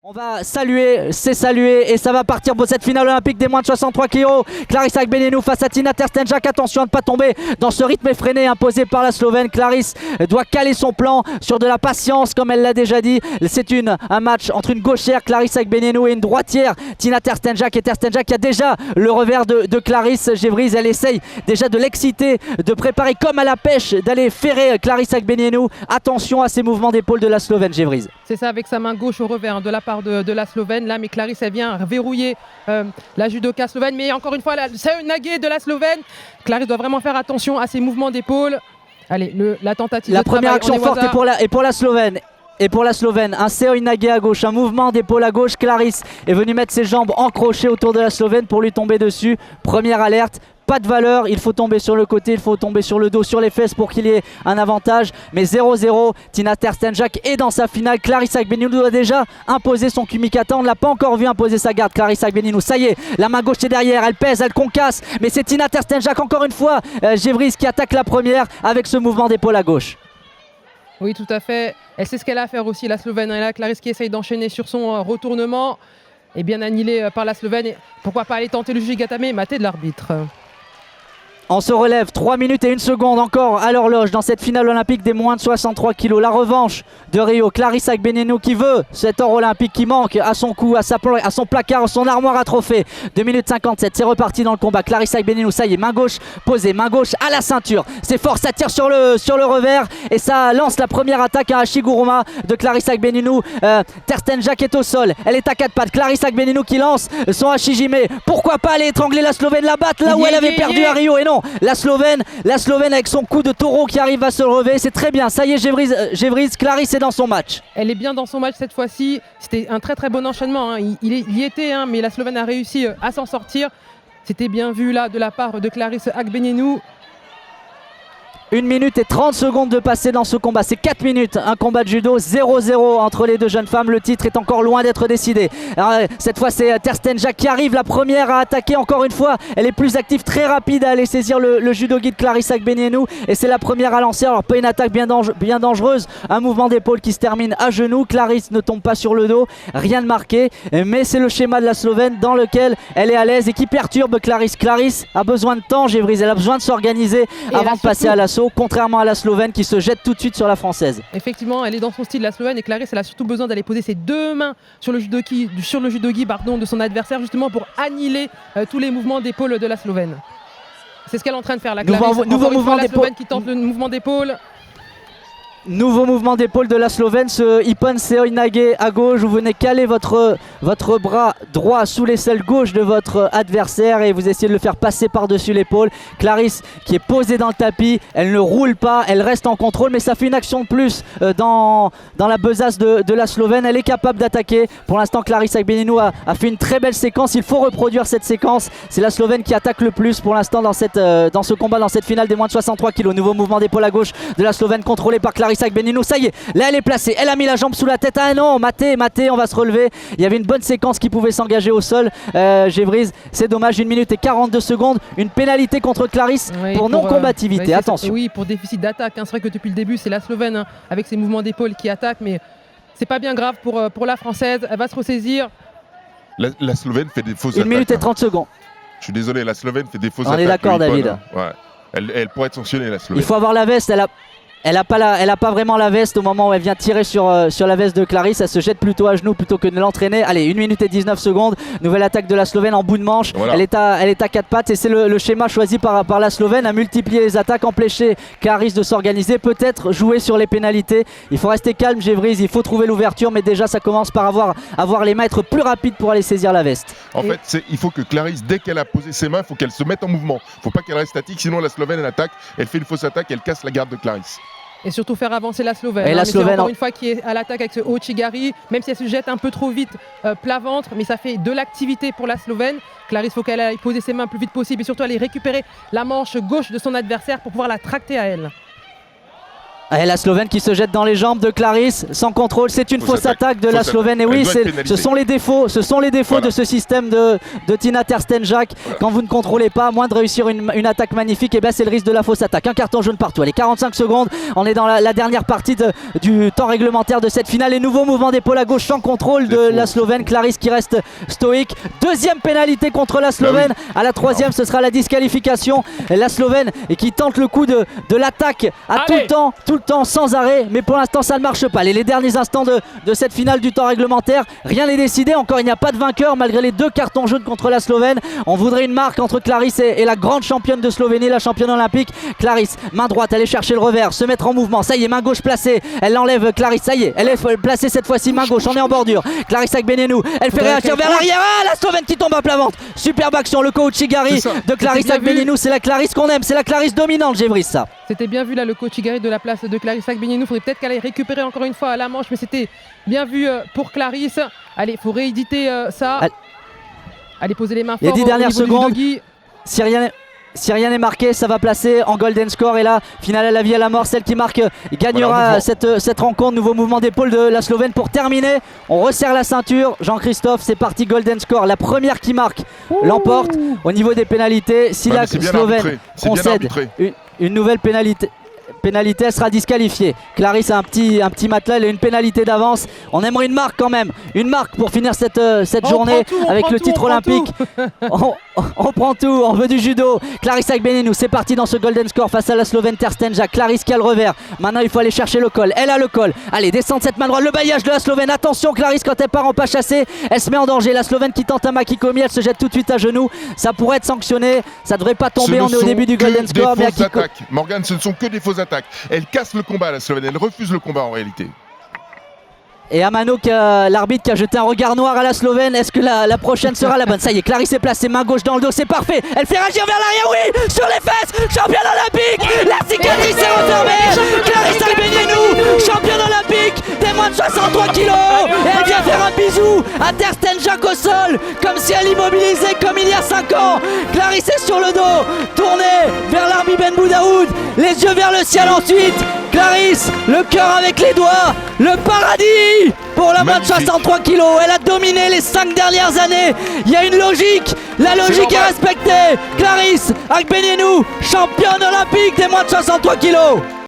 On va saluer, c'est saluer et ça va partir pour cette finale olympique des moins de 63 kg. Clarisse Agbenienou face à Tina Terstenjak. Attention à ne pas tomber dans ce rythme effréné imposé par la Slovène. Clarisse doit caler son plan sur de la patience comme elle l'a déjà dit. C'est un match entre une gauchère Clarisse Agbenienou et une droitière Tina Terstenjak. Et Terstenjak qui a déjà le revers de Clarisse Gévrise. Elle essaye déjà de l'exciter, de préparer comme à la pêche, d'aller ferrer Clarisse Agbenienou. Attention à ces mouvements d'épaule de la Slovène Gévrise. C'est ça, avec sa main gauche au revers de la part de la Slovène. Là, mais Clarisse, elle vient verrouiller la judoka slovène. Mais encore une fois, c'est une naguée de la Slovène. Clarisse doit vraiment faire attention à ses mouvements d'épaule. Allez, la tentative la de première travail, action forte est pour la Slovène. Et pour la Slovène, un Seoi Nage à gauche, un mouvement d'épaule à gauche. Clarisse est venue mettre ses jambes encrochées autour de la Slovène pour lui tomber dessus. Première alerte. Pas de valeur, il faut tomber sur le côté, il faut tomber sur le dos, sur les fesses pour qu'il y ait un avantage. Mais 0-0, Tina Terstenjak est dans sa finale. Clarisse Agbenienou doit déjà imposer son kumikata. On ne l'a pas encore vu imposer sa garde. Clarisse Agbenienou, ça y est, la main gauche est derrière, elle pèse, elle concasse. Mais c'est Tina Terstenjak encore une fois, Gévrise qui attaque la première avec ce mouvement d'épaule à gauche. Oui, tout à fait. Elle sait ce qu'elle a à faire aussi, la Slovène. Et là, Clarisse qui essaye d'enchaîner sur son retournement. Et bien annihilé par la Slovène. Et pourquoi pas aller tenter le Jigatame, maté de l'arbitre. On se relève, 3 minutes et 1 seconde encore à l'horloge dans cette finale olympique des moins de 63 kg. La revanche de Rio, Clarisse Agbenienou qui veut cet or olympique qui manque à son cou, à son placard, à son armoire à trophées. 2 minutes 57, c'est reparti dans le combat. Clarisse Agbenienou, ça y est, main gauche posée, main gauche à la ceinture. C'est fort, ça tire sur le revers et ça lance la première attaque à Hashiguruma de Clarisse Agbenienou. Terstenjak est au sol, elle est à 4 pattes. Clarisse Agbenienou qui lance son Hashijime. Pourquoi pas aller étrangler la Slovène, la battre là où elle avait perdu à Rio. Et non, la Slovène avec son coup de taureau qui arrive à se relever, c'est très bien. Ça y est, Gévrise, Clarisse est dans son match. Elle est bien dans son match cette fois-ci. C'était un très très bon enchaînement. Il y était, mais la Slovène a réussi à s'en sortir. C'était bien vu là de la part de Clarisse Agbenienou. 1 minute et 30 secondes de passer dans ce combat. C'est 4 minutes, un combat de judo 0-0 entre les deux jeunes femmes. Le titre est encore loin d'être décidé. Alors, cette fois, c'est Terstenjak qui arrive, la première à attaquer. Encore une fois, elle est plus active, très rapide à aller saisir le judo-gi de Clarisse Agbenienou. Et c'est la première à lancer. Alors, pas une attaque bien dangereuse. Un mouvement d'épaule qui se termine à genoux. Clarisse ne tombe pas sur le dos. Rien de marqué. Mais c'est le schéma de la Slovène dans lequel elle est à l'aise et qui perturbe Clarisse. Clarisse a besoin de temps, Gévrise. Elle a besoin de s'organiser avant de passer à l'assaut. Contrairement à la Slovène qui se jette tout de suite sur la Française. Effectivement, elle est dans son style, la Slovène, et Clarisse, elle a surtout besoin d'aller poser ses deux mains sur le judogi de son adversaire, justement pour annihiler tous les mouvements d'épaule de la Slovène. C'est ce qu'elle est en train de faire, la Clarisse. Nouveau mouvement la Slovène qui tente le mouvement d'épaule. Nouveau mouvement d'épaule de la Slovène, ce Ippon Seoi Nage à gauche. Vous venez caler votre bras droit sous l'aisselle gauche de votre adversaire et vous essayez de le faire passer par-dessus l'épaule. Clarisse qui est posée dans le tapis, elle ne roule pas, elle reste en contrôle, mais ça fait une action de plus dans la besace de la Slovène. Elle est capable d'attaquer. Pour l'instant, Clarisse Agbenienou a fait une très belle séquence. Il faut reproduire cette séquence. C'est la Slovène qui attaque le plus pour l'instant dans ce combat, dans cette finale des moins de 63 kg. Nouveau mouvement d'épaule à gauche de la Slovène contrôlé par Clarisse Agbenienou. Ça y est, là elle est placée, elle a mis la jambe sous la tête. Ah non, maté, on va se relever. Il y avait une bonne séquence qui pouvait s'engager au sol. Gévrise, c'est dommage, 1 minute et 42 secondes. Une pénalité contre Clarisse pour non-combativité. Attention. Oui, pour déficit d'attaque. C'est vrai que depuis le début, c'est la Slovène avec ses mouvements d'épaule qui attaque, mais c'est pas bien grave pour la Française. Elle va se ressaisir. La Slovène fait des fausses attaques. 1 minute et 30 secondes. Je suis désolé, la Slovène fait des fausses attaques. On est d'accord, David. Ouais. Elle pourrait être sanctionnée, la Slovène. Il faut avoir la veste. Elle a pas vraiment la veste au moment où elle vient tirer sur la veste de Clarisse. Elle se jette plutôt à genoux plutôt que de l'entraîner. Allez, 1 minute et 19 secondes. Nouvelle attaque de la Slovène en bout de manche. Voilà. Elle est à 4 pattes et c'est le schéma choisi par la Slovène à multiplier les attaques, empêcher Clarisse de s'organiser, peut-être jouer sur les pénalités. Il faut rester calme, Gévrise. Il faut trouver l'ouverture, mais déjà ça commence par avoir les mains, être plus rapide pour aller saisir la veste. En fait, il faut que Clarisse, dès qu'elle a posé ses mains, il faut qu'elle se mette en mouvement. Il ne faut pas qu'elle reste statique, sinon la Slovène elle attaque. Elle fait une fausse attaque, elle casse la garde de Clarisse. Et surtout faire avancer la Slovène. Et la Slovène, encore une fois qui est à l'attaque avec ce Ouchigari, même si elle se jette un peu trop vite plat ventre, mais ça fait de l'activité pour la Slovène. Clarisse, il faut qu'elle aille poser ses mains le plus vite possible et surtout aller récupérer la manche gauche de son adversaire pour pouvoir la tracter à elle. Et la Slovène qui se jette dans les jambes de Clarisse sans contrôle, c'est une fausse attaque de la Slovène. Et oui, ce sont les défauts voilà. De ce système de Tina Terstenjak. Quand vous ne contrôlez pas, à moins de réussir une attaque magnifique, et bien c'est le risque de la fausse attaque. Un carton jaune partout. Allez, 45 secondes, on est dans la dernière partie du temps réglementaire de cette finale. Et nouveau mouvement d'épaule à gauche sans contrôle de la Slovène. Clarisse qui reste stoïque. Deuxième pénalité contre la Slovène. À la troisième, ce sera la disqualification. La Slovène et qui tente le coup de l'attaque à tout le temps sans arrêt, mais pour l'instant ça ne marche pas. Les derniers instants de cette finale du temps réglementaire, rien n'est décidé, encore il n'y a pas de vainqueur malgré les 2 cartons jaunes contre la Slovène. On voudrait une marque entre Clarisse et la grande championne de Slovénie, la championne olympique. Clarisse, main droite, aller chercher le revers, se mettre en mouvement, ça y est, main gauche placée, elle l'enlève. Clarisse, ça y est, elle est placée cette fois-ci, main gauche, on est en bordure. Clarisse Agbenienou, elle fait réagir vers l'arrière, la Slovène qui tombe à plat ventre. Superbe action, le coach Igari de Clarisse Agbenienou, c'est la Clarisse qu'on aime, c'est la Clarisse dominante, Gévris, ça. C'était bien vu là, le coach Igari de la place de Clarisse Agbenienou. Il faudrait peut-être qu'elle aille récupérer encore une fois à la manche, mais c'était bien vu pour Clarisse. Allez, il faut rééditer ça. Allez, poser les mains fort. Il y a 10 dernières secondes. Si rien n'est marqué, ça va placer en golden score. Et là, finale à la vie à la mort, celle qui marque gagnera cette rencontre. Nouveau mouvement d'épaule de la Slovène pour terminer. On resserre la ceinture. Jean-Christophe, c'est parti, golden score. La première qui marque l'emporte. Au niveau des pénalités, si la Slovène concède une nouvelle pénalité, elle sera disqualifiée. Clarisse a un petit matelas, elle a une pénalité d'avance. On aimerait une marque quand même, une marque pour finir cette journée avec le titre olympique. On prend tout, on veut du judo. Clarisse Agbenienou, c'est parti dans ce golden score face à la Slovène Terstenjak. Clarisse qui a le revers. Maintenant il faut aller chercher le col. Elle a le col. Allez, descendre cette main droite, le bailliage de la Slovène. Attention Clarisse, quand elle part en pas chassé, elle se met en danger. La Slovène qui tente un makikomi, elle se jette tout de suite à genoux. Ça pourrait être sanctionné, ça devrait pas tomber. On est au début du golden score. Mais Morgane, ce ne sont que des fausses attaques. Elle casse le combat, la Slovène, elle refuse le combat en réalité. Et Amano, l'arbitre, qui a jeté un regard noir à la Slovène. Est-ce que la prochaine sera la bonne? Ça y est, Clarisse est placée, main gauche dans le dos, c'est parfait. Elle fait réagir vers l'arrière, oui, sur les fesses, championne olympique. La cicatrice est refermée. Clarisse Agbenienou, championne olympique des moins de 63 kilos. Et elle vient faire un bisou à Terstenjak au sol, comme si elle immobilisait comme il y a 5 ans. Clarisse est sur le dos, tournée vers l'Arbi Ben Boudaoud, les yeux vers le ciel ensuite. Clarisse, le cœur avec les doigts, le paradis pour la moins de 63 kilos. Elle a dominé les 5 dernières années. Il y a une logique, la logique est respectée. Clarisse Agbenienou, championne olympique des moins de 63 kilos.